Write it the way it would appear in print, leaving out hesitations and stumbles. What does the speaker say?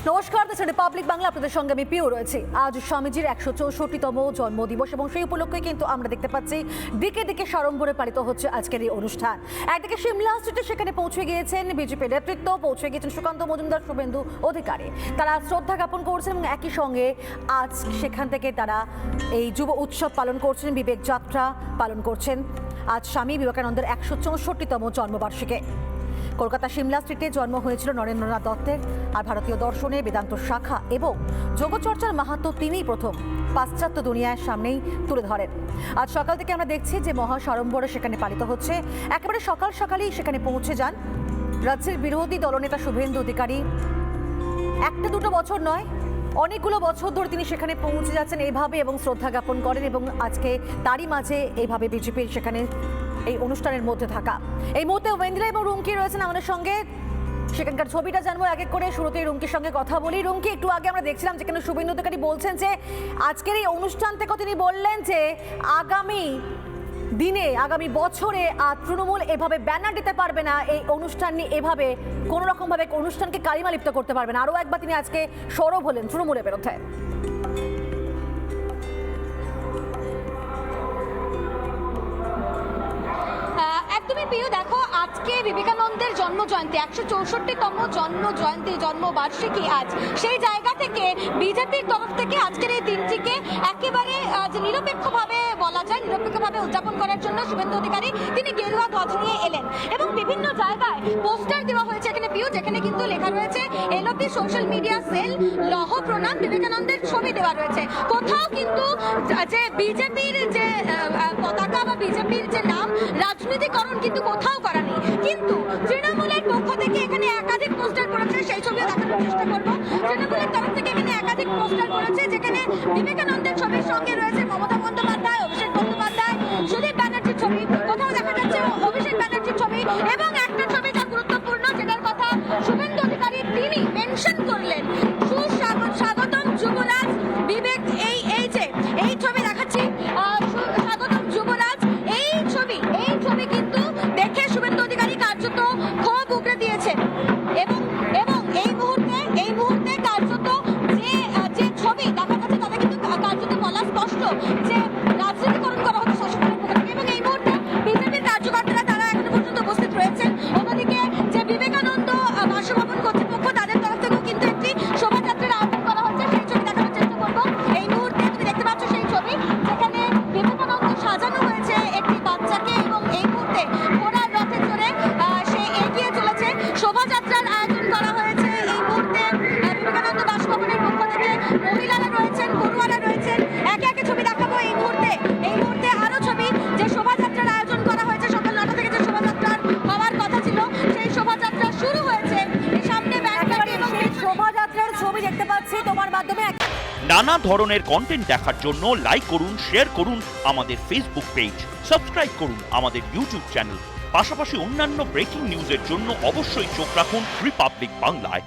নমস্কার, দেশ রিপাবলিক বাংলা, আপনাদের সঙ্গে আমি পিউ রয়েছি। আজ স্বামীজির 164তম জন্মদিবস এবং সেই উপলক্ষে কিন্তু আমরা দেখতে পাচ্ছি দিকে দিকে সাড়ম্বরে পালিত হচ্ছে আজকের এই অনুষ্ঠান। একদিকে সিমলা স্ট্রিটে সেখানে পৌঁছে গিয়েছেন বিজেপি নেতৃত্ব, পৌঁছে গিয়েছেন সুকান্ত মজুমদার, শুভেন্দু অধিকারী। তারা শ্রদ্ধা জ্ঞাপন করছেন এবং একই সঙ্গে আজ সেখান থেকে তারা এই যুব উৎসব পালন করছেন, বিবেক যাত্রা পালন করছেন। আজ স্বামী বিবেকানন্দের 164তম জন্মবার্ষিকী। কলকাতা সিমলা স্ট্রিটে জন্ম হয়েছিল নরেন্দ্রনাথ দত্তের। আর ভারতীয় দর্শনে বেদান্ত শাখা এবং যোগচর্চার মাহাত্ম্য তিনিই প্রথম পাশ্চাত্য দুনিয়ার সামনেই তুলে ধরেন। আজ সকাল থেকে আমরা দেখছি যে মহা সাড়ম্বরে সেখানে পালিত হচ্ছে। একেবারে সকাল সকালেই সেখানে পৌঁছে যান রাজ্যের বিরোধী দলনেতা শুভেন্দু অধিকারী। একটা দুটো বছর নয়, অনেকগুলো বছর ধরে তিনি সেখানে পৌঁছে যাচ্ছেন এইভাবে এবং শ্রদ্ধা জ্ঞাপন করেন। এবং আজকে তারই মাঝে এইভাবে বিজেপির সেখানে এই অনুষ্ঠানের মধ্যে থাকা। এই মুহূর্তে ওয়েন্দ্রা এবং রুমকি রয়েছেন আমাদের সঙ্গে। সেখানকার ছবিটা জানবো এক এক করে। শুরুতেই রুমকির সঙ্গে কথা বলি। রুমকি, একটু আগে আমরা দেখছিলাম যেখানে শুভেন্দু অধিকারী বলছেন যে আজকের এই অনুষ্ঠান থেকেও তিনি বললেন যে আগামী দিনে, আগামী বছরে তৃণমূল এভাবে ব্যানার দিতে পারবে না, এই অনুষ্ঠান নিয়ে এভাবে কোনো রকমভাবে অনুষ্ঠানকে কালিমা লিপ্ত করতে পারবে না। আরও একবার তিনি আজকে সরব হলেন তৃণমূলের বিরুদ্ধে। একদমই প্রিয়, দেখো আজকে বিবেকানন্দের জন্মজয়ন্তী, 164তম জন্মবার্ষিকী আজ। সেই জায়গা থেকে বিজেপির তরফ থেকে আজকের এই দিনটিকে একেবারে যে নিরপেক্ষভাবে বলা যায়, নিরপেক্ষভাবে উদযাপন করার জন্য শুভেন্দু অধিকারী তিনি গেরুয়া ধ্বজ নিয়ে এলেন এবং বিভিন্ন জায়গায় পোস্টার দেওয়া হয়েছে এখানে প্রিয়, যেখানে কিন্তু লেখা রয়েছে এলওপি সোশ্যাল মিডিয়া সেল লহ প্রণাম, বিবেকানন্দের ছবি দেওয়া রয়েছে। কোথাও কিন্তু যে বিজেপির যে পতাকা বা বিজেপির যে নাম রাজনীতিকরণ কিন্তু কোথাও করা নেই। কিন্তু তৃণমূলের পক্ষ থেকে এখানে একাধিক পোস্টার করেছে, সেই ছবিও দেখানোর চেষ্টা করবো। তৃণমূলের তরফ থেকে এখানে একাধিক পোস্টার করেছে, যেখানে বিবেকানন্দের ছবির সঙ্গে রয়েছে মমতা বন্দ্যোপাধ্যায়, অভিষেক বন্দ্যোপাধ্যায়, সুদীপ ব্যানার্জির ছবি, কোথাও দেখা যাচ্ছে অভিষেক ব্যানার্জির ছবি এবং একটা ছবি যা গুরুত্বপূর্ণ, যেটার কথা শুভেন্দু অধিকারী তিনি মেনশন করলেন, সুস্বাগতম যুবরাজ বিবেক। এই ছবি দেখাচ্ছি, স্বাগতম যুবরাজ। এই ছবি কিন্তু দেখে শুভেন্দু অধিকারী কার্যত ক্ষোভ উগড়ে দিয়েছেন এবং এই মুহূর্তে কার্যত যে ছবি দেখা যাচ্ছে তাতে কিন্তু কার্যত বলা স্পষ্ট যে রাজনীতিকরণ করা হচ্ছে শাসকের পক্ষ থেকে। এবং এই মুহূর্তে বিজেপির কার্যকর্তারা তারা এখনো পর্যন্ত উপস্থিত রয়েছেন। অন্যদিকে যে বিবেকানন্দ বাসভবন কর্তৃপক্ষ, তাদের তরফ থেকেও কিন্তু একটি শোভাযাত্রার আয়োজন করা হচ্ছে, সেই ছবি দেখানোর চেষ্টা করবো। এই মুহূর্তে তুমি দেখতে পাচ্ছ সেই ছবি, যেখানে বিবেকানন্দ সাজানো হয়েছে একটি বাচ্চাকে এবং এই মুহূর্তে ঘোড়ার রথে চড়ে সে এগিয়ে চলেছে। শোভাযাত্রার আয়োজন করা হয়েছে এই মুহূর্তে বিবেকানন্দ বাসভবনের পক্ষ থেকে। মহিলারা রয়েছেন, পড়ুয়ারা রয়েছেন, একে একে ছবি দেখাবো। এই মুহূর্তে আরো ছবি, যে শোভাযাত্রার আয়োজন করা হয়েছে সকাল 9টা থেকে, যে শোভাযাত্রার হওয়ার কথা ছিল সেই শোভাযাত্রা শুরু হয়েছে। সামনে ব্যান্ডপার্টি এবং শোভাযাত্রার ছবি দেখতে পাচ্ছি তোমার মাধ্যমে। নানা ধরনের কন্টেন্ট দেখার জন্য লাইক করুন, শেয়ার করুন আমাদের ফেসবুক পেজ, সাবস্ক্রাইব করুন আমাদের ইউটিউব চ্যানেল। পাশাপাশি অন্যান্য ব্রেকিং নিউজের জন্য অবশ্যই চোখ রাখুন রিপাবলিক বাংলায়।